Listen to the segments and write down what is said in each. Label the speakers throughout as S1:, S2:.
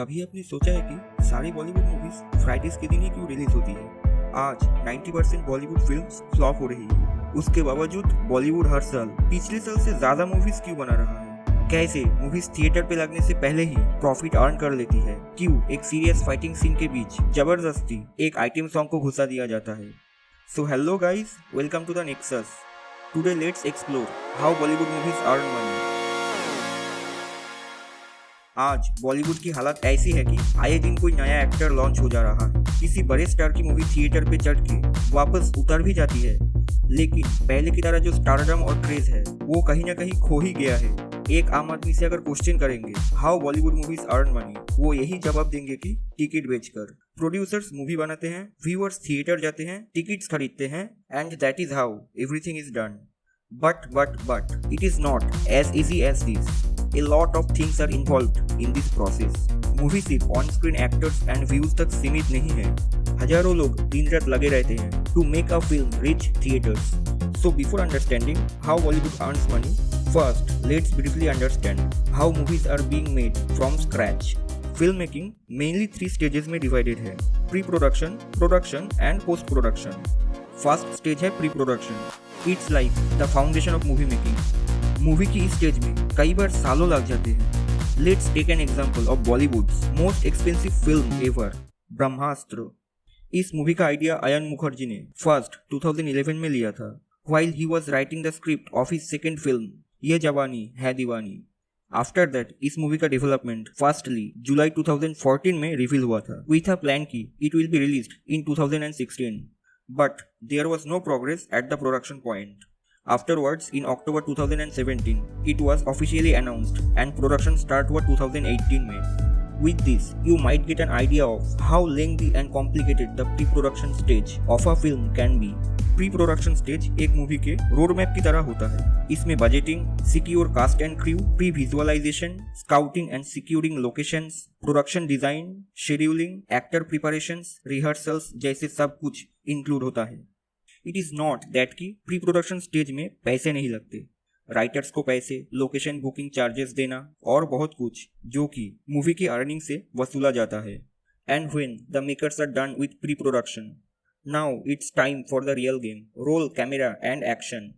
S1: कभी आपने सोचा है कि सारी बॉलीवुड मूवीज फ्राइडेज के दिन ही क्यों रिलीज होती है? आज 90% बॉलीवुड फिल्म्स फ्लॉप हो रही है। उसके बावजूद बॉलीवुड हर साल पिछले साल से ज्यादा मूवीज क्यों बना रहा है? कैसे मूवीज थिएटर पे लगने से पहले ही प्रॉफिट अर्न कर लेती है? क्यों एक सीरियस फाइटिंग सीन के बीच जबरदस्ती एक आइटम सॉन्ग को घुसा दिया जाता है? So hello guys, welcome to the Nexus. Today let's explore how Bollywood movies earn money. आज बॉलीवुड की हालत ऐसी है कि आए दिन कोई नया एक्टर लॉन्च हो जा रहा है। किसी बड़े स्टार की मूवी थिएटर पे चढ़ के वापस उतर भी जाती है, लेकिन पहले की तरह जो स्टारडम और क्रेज है वो कहीं ना कहीं खो ही गया है। एक आम आदमी से अगर क्वेश्चन करेंगे how Bollywood movies earn money, वो यही जवाब देंगे कि टिकट बेचकर। प्रोड्यूसर्स मूवी बनाते हैं, व्यूअर्स थिएटर जाते हैं, टिकट्स खरीदते हैं, and that is how everything is done. But it is not as easy as this. A lot of things are involved in this process. Movie सिर्फ on screen actors and views तक सीमित नहीं है। हजारों लोग दिन रात लगे रहते हैं to make a film reach theatres. So before understanding how Bollywood earns money, first let's briefly understand how movies are being made from scratch. Filmmaking mainly 3 stages में divided है: pre-production, production and post-production. First stage है pre production. It's like the foundation of movie making. Movie की इस stage में कई बार सालों लग जाते हैं। Let's take an example of Bollywood's most expensive film ever, Brahmastra. इस मूवी का आइडिया अयन मुखर्जी ने फर्स्ट 2011 में लिया था, while he was writing the script of his second film ये जवानी है दीवानी। आफ्टर दैट इस मूवी का डेवलपमेंट फर्स्टली जुलाई 2014 में रिवील हुआ था विथ अ प्लान कि it will be released in 2016. But there was no progress at the production point. Afterwards, in October 2017, it was officially announced and production start हुआ 2018 में. With this, you might get an idea of how lengthy and complicated the pre-production stage of a film can be. Pre-production stage एक movie के road map की तरह होता है। इसमें budgeting, secure cast and crew, pre visualisation, scouting and securing locations, production design, scheduling, actor preparations, rehearsals जैसे सब कुछ इंक्लूड होता है। इट इज नॉट दैट कि प्री प्रोडक्शन स्टेज में पैसे नहीं लगते। राइटर्स को पैसे, लोकेशन बुकिंग चार्जेस देना और बहुत कुछ जो कि मूवी की अर्निंग से वसूला जाता है। And when the makers are done with pre production, now it's time for the real game, roll, camera and action.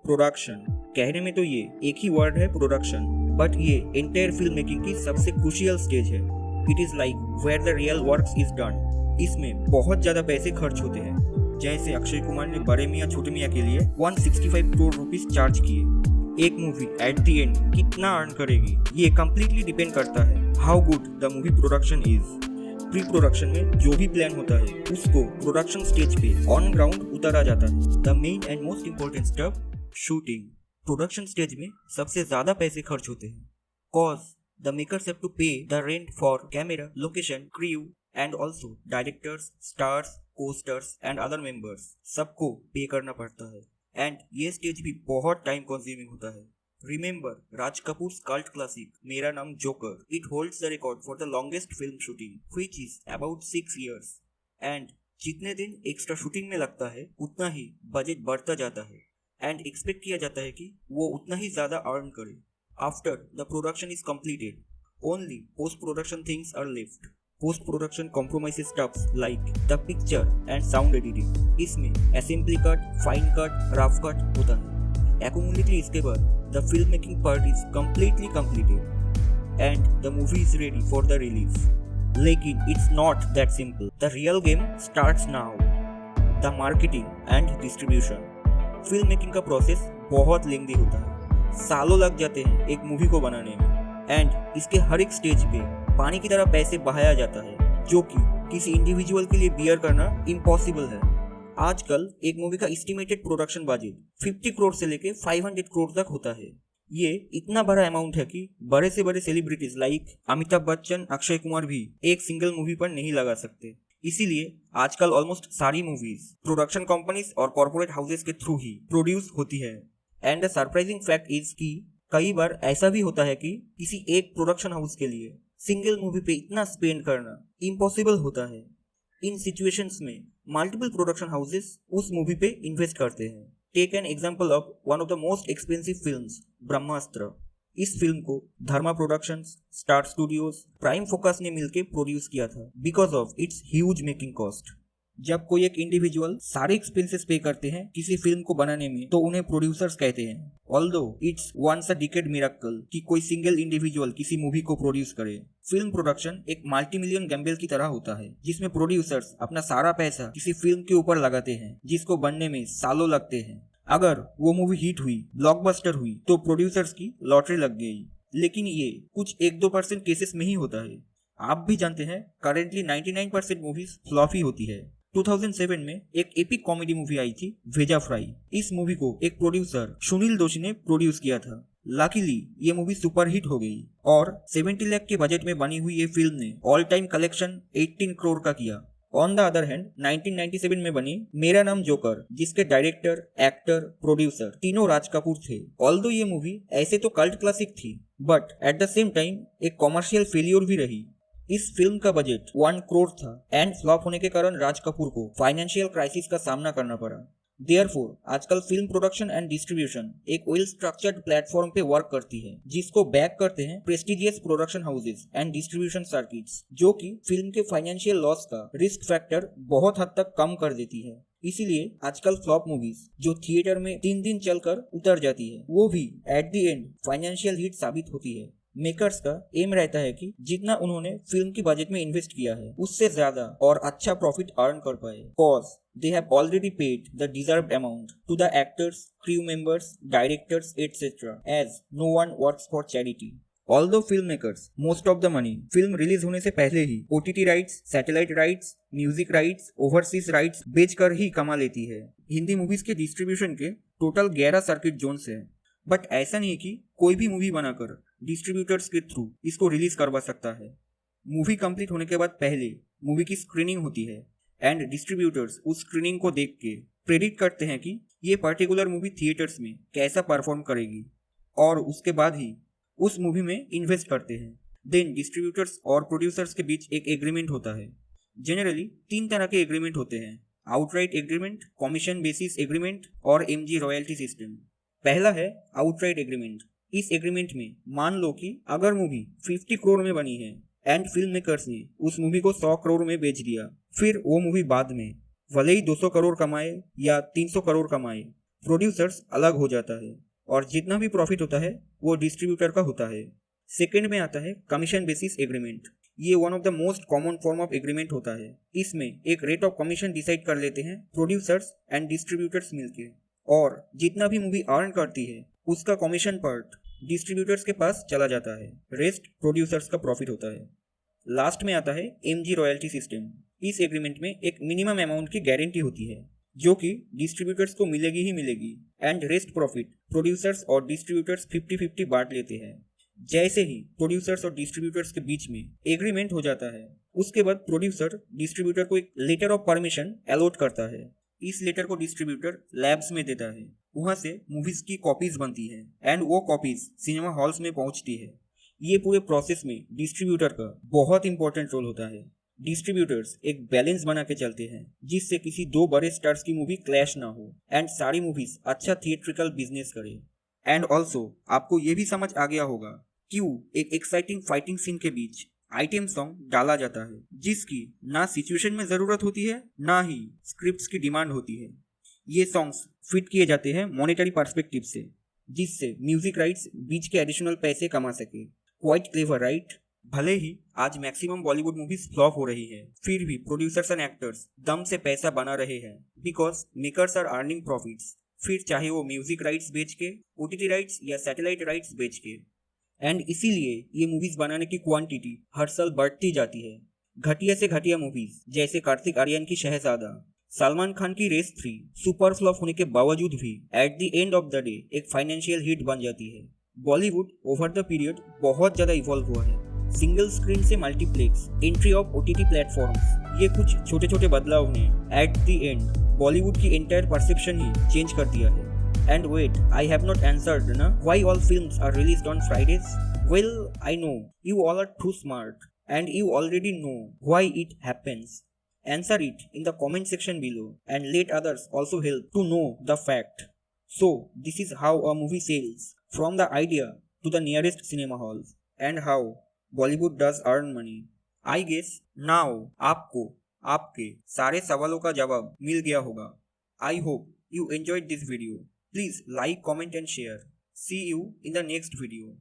S1: Production कहने में तो ये एक ही वर्ड है प्रोडक्शन, बट ये एंटायर फिल्म मेकिंग की सबसे क्रूशियल स्टेज है। It is like where the real work is done. इसमें बहुत ज्यादा पैसे खर्च होते हैं। जैसे अक्षय कुमार ने बड़े मियां छोटे मियां के लिए 165 करोड़ रुपीस चार्ज किए। एक मूवी एट द एंड कितना अर्न करेगी ये कम्प्लीटली डिपेंड करता है how good the movie production is. Pre production में जो भी प्लान होता है उसको प्रोडक्शन स्टेज पे ऑन ग्राउंड उतारा जाता है। The main and most important step, shooting. Production stage में सबसे ज्यादा पैसे खर्च होते हैं, cause the makers have to pay the rent for camera, location, crew and also directors, stars, coasters and other members, सबको पे करना पड़ता है। एंड ये स्टेज भी बहुत टाइम कंज्यूमिंग होता है। Remember Raj Kapoor's cult classic मेरा नाम joker? It holds the record for the longest film shooting, which is about 6 years. And जितने दिन एक्स्ट्रा शूटिंग में लगता है उतना ही बजट बढ़ता जाता है एंड एक्सपेक्ट किया जाता है कि वो उतना ही ज्यादा अर्न करे। After the production is completed, only post production things are left. Post production compromises stuffs like the picture and sound editing. इसमें assembly cut, fine cut, rough cut होता है। Accumulatively इसके बाद the filmmaking part is completely completed and the movie is ready for the release. लेकिन it's not that simple. The real game starts now. The marketing and distribution. Filmmaking का process बहुत लेंदी होता है। सालों लग जाते हैं एक मूवी को बनाने में एंड इसके हर एक स्टेज पे पानी की तरह पैसे बहाया जाता है, जो कि किसी इंडिविजुअल के लिए बियर करना इम्पॉसिबल है। आजकल एक मूवी का एस्टिमेटेड प्रोडक्शन बजट 50 करोड़ से लेके 500 करोड़ तक होता है। ये इतना बड़ा अमाउंट है कि बड़े से बड़े सेलिब्रिटीज लाइक अमिताभ बच्चन, अक्षय कुमार भी एक सिंगल मूवी पर नहीं लगा सकते। इसीलिए आजकल ऑलमोस्ट सारी मूवीज प्रोडक्शन कंपनीज और कॉर्पोरेट हाउसेस के थ्रू ही प्रोड्यूस होती है। And the surprising fact is कि कई बार ऐसा भी होता है कि किसी एक प्रोडक्शन हाउस के लिए सिंगल मूवी पे इतना स्पेंड करना इम्पॉसिबल होता है। इन सिचुएशंस में मल्टीपल प्रोडक्शन हाउसेस उस मूवी पे इन्वेस्ट करते हैं। Take an example of one of the most expensive films, Brahmastra. इस फिल्म को Dharma productions, star studios, prime focus ने मिलकर प्रोड्यूस किया था because of its huge making cost. जब कोई एक इंडिविजुअल सारे एक्सपेंसेस पे करते हैं किसी फिल्म को बनाने में तो उन्हें प्रोड्यूसर्स कहते हैं। Although it's once a decade miracle कि कोई सिंगल इंडिविजुअल किसी मूवी को प्रोड्यूस करे। फिल्म प्रोडक्शन एक मल्टी मिलियन गैम्बल की तरह होता है जिसमें प्रोड्यूसर्स अपना सारा पैसा किसी फिल्म के ऊपर लगाते हैं जिसको बनने में सालों लगते हैं। अगर वो मूवी हिट हुई, ब्लॉकबस्टर हुई तो प्रोड्यूसर्स की लॉटरी लग गई। लेकिन ये कुछ 1-2% केसेस में ही होता है। आप भी जानते हैं करेंटली 99% मूवीज फ्लॉप ही होती है। 2007 में एक एपिक कॉमेडी मूवी आई थी भेजा फ्राई। इस मूवी को एक प्रोड्यूसर सुनील दोशी ने प्रोड्यूस किया था। लकीली ये मूवी सुपरहिट हो गई और 70 लाख के बजट में बनी हुई ये फिल्म ने ऑल टाइम कलेक्शन 18 करोड़ का किया। ऑन द अदर हैंड 1997 में बनी मेरा नाम जोकर, जिसके डायरेक्टर, एक्टर, प्रोड्यूसर तीनों राज कपूर थे। ऑल्दो ये मूवी ऐसे तो कल्ट क्लासिक थी but at the same time एक कॉमर्शियल फेलियर भी रही। इस फिल्म का बजट 1 करोड़ था एंड फ्लॉप होने के कारण राज कपूर को फाइनेंशियल क्राइसिस का सामना करना पड़ा। देयरफॉर आजकल फिल्म प्रोडक्शन एंड डिस्ट्रीब्यूशन एक वेल स्ट्रक्चर्ड प्लेटफॉर्म पे वर्क करती है जिसको बैक करते हैं prestigious production houses and distribution circuits, जो कि फिल्म के फाइनेंशियल लॉस का रिस्क फैक्टर बहुत हद तक कम कर देती है। इसीलिए आजकल फ्लॉप मूवीज जो थिएटर में 3 दिन चलकर उतर जाती है वो भी eight the and financial hit साबित होती है। मेकर्स का एम रहता है कि जितना उन्होंने फिल्म की बजट में इन्वेस्ट किया है उससे ज्यादा और अच्छा प्रॉफिट अर्न कर पाए, cause they have already paid the deserved amount to the actors, crew members, directors etcetera, as no one works for charity. Although film makers most of the money film release होने से पहले ही OTT rights, satellite rights, music rights, overseas rights बेचकर ही कमा लेती है। Hindi movies के डिस्ट्रीब्यूशन के टोटल 11 सर्किट जोन्स है, बट ऐसा नहीं कि कोई भी मूवी बनाकर डिस्ट्रीब्यूटर्स के थ्रू इसको रिलीज करवा सकता है। मूवी कंप्लीट होने के बाद पहले मूवी की स्क्रीनिंग होती है एंड डिस्ट्रीब्यूटर्स उस स्क्रीनिंग को देख के प्रेडिक्ट करते हैं कि ये पर्टिकुलर मूवी थिएटर्स में कैसा परफॉर्म करेगी और उसके बाद ही उस मूवी में इन्वेस्ट करते हैं। देन डिस्ट्रीब्यूटर्स और प्रोड्यूसर्स के बीच एक एग्रीमेंट होता है। जनरली 3 तरह के एग्रीमेंट होते हैं, outright agreement, commission basis agreement और MG रॉयल्टी सिस्टम। पहला है आउटराइट एग्रीमेंट। इस एग्रीमेंट में मान लो कि अगर मूवी 50 करोड़ में बनी है एंड फिल्म मेकर्स ने उस मूवी को 100 करोड़ में बेच दिया, फिर वो मूवी बाद में भले ही 200 करोड़ कमाए या 300 करोड़ कमाए, प्रोड्यूसर्स अलग हो जाता है और जितना भी प्रॉफिट होता है वो डिस्ट्रीब्यूटर का होता है। सेकेंड में आता है कमीशन बेसिस एग्रीमेंट। ये one of the most common form of agreement होता है। इसमें एक रेट ऑफ कमीशन डिसाइड कर लेते हैं प्रोड्यूसर्स एंड डिस्ट्रीब्यूटर्स मिलके, और जितना भी मूवी अर्न करती है उसका कमीशन पार्ट डिस्ट्रीब्यूटर्स के पास चला जाता है, रेस्ट प्रोड्यूसर्स का प्रॉफिट होता है। लास्ट में आता है MG रॉयल्टी सिस्टम। इस एग्रीमेंट में एक मिनिमम अमाउंट की गारंटी होती है जो कि डिस्ट्रीब्यूटर्स को मिलेगी ही मिलेगी एंड रेस्ट प्रॉफिट प्रोड्यूसर्स और डिस्ट्रीब्यूटर्स 50-50 बांट लेते हैं। जैसे ही प्रोड्यूसर्स और डिस्ट्रीब्यूटर्स के बीच में एग्रीमेंट हो जाता है उसके बाद प्रोड्यूसर डिस्ट्रीब्यूटर को एक लेटर ऑफ परमिशन अलॉट करता है। इस लेटर को डिस्ट्रीब्यूटर लैब्स में देता है, वहां से मूवीज की कॉपीज बनती है एंड वो कॉपीज सिनेमा हॉल्स में पहुंचती है। ये पूरे प्रोसेस में डिस्ट्रीब्यूटर का बहुत इंपॉर्टेंट रोल होता है। डिस्ट्रीब्यूटर्स एक बैलेंस बना के चलते हैं जिससे किसी 2 बड़े स्टार्स की मूवी क्लैश ना हो एंड सारी मूवीज अच्छा थिएट्रिकल बिजनेस करे। एंड ऑल्सो आपको ये भी समझ आ गया होगा क्यों एक एक्साइटिंग फाइटिंग सीन के बीच आइटम सॉन्ग डाला जाता है जिसकी ना सिचुएशन में जरूरत होती है ना ही स्क्रिप्ट्स की डिमांड होती है। ये सॉन्ग्स फिट किए जाते हैं मॉनेटरी पर्सपेक्टिव से जिससे म्यूजिक राइट्स बीच के एडिशनल पैसे कमा सके। Quite clever right? भले ही आज मैक्सिमम बॉलीवुड मूवीज फ्लॉप हो रही है, फिर भी प्रोड्यूसर्स एंड एक्टर्स दम से पैसा बना रहे हैं because makers are earning profits, फिर चाहे वो म्यूजिक राइट्स बेच के, OTT राइट्स या सैटेलाइट राइट्स बेच के। एंड इसीलिए ये मूवीज बनाने की क्वांटिटी हर साल बढ़ती जाती है। घटिया से घटिया मूवीज जैसे कार्तिक आर्यन की शहजादा, सलमान खान की रेस 3 सुपर फ्लॉप होने के बावजूद भी eight the end of the day एक फाइनेंशियल हिट बन जाती है। बॉलीवुड ओवर द पीरियड बहुत ज्यादा इवॉल्व हुआ है। सिंगल स्क्रीन से multiplex, entry of OTT platforms, ये कुछ छोटे छोटे बदलाव ने एट द एंड बॉलीवुड की एंटायर परसेप्शन ही चेंज कर दिया है। And wait, I have not answered, na? Why all films are released on Fridays? Well, I know you all are too smart and you already know why it happens. Answer it in the comment section below and let others also help to know the fact. So, this is how a movie sells. From the idea to the nearest cinema halls and how Bollywood does earn money. I guess now आपको आपके सारे सवालों का जवाब मिल गया होगा. I hope you enjoyed this video. Please like, comment and share. See you in the next video.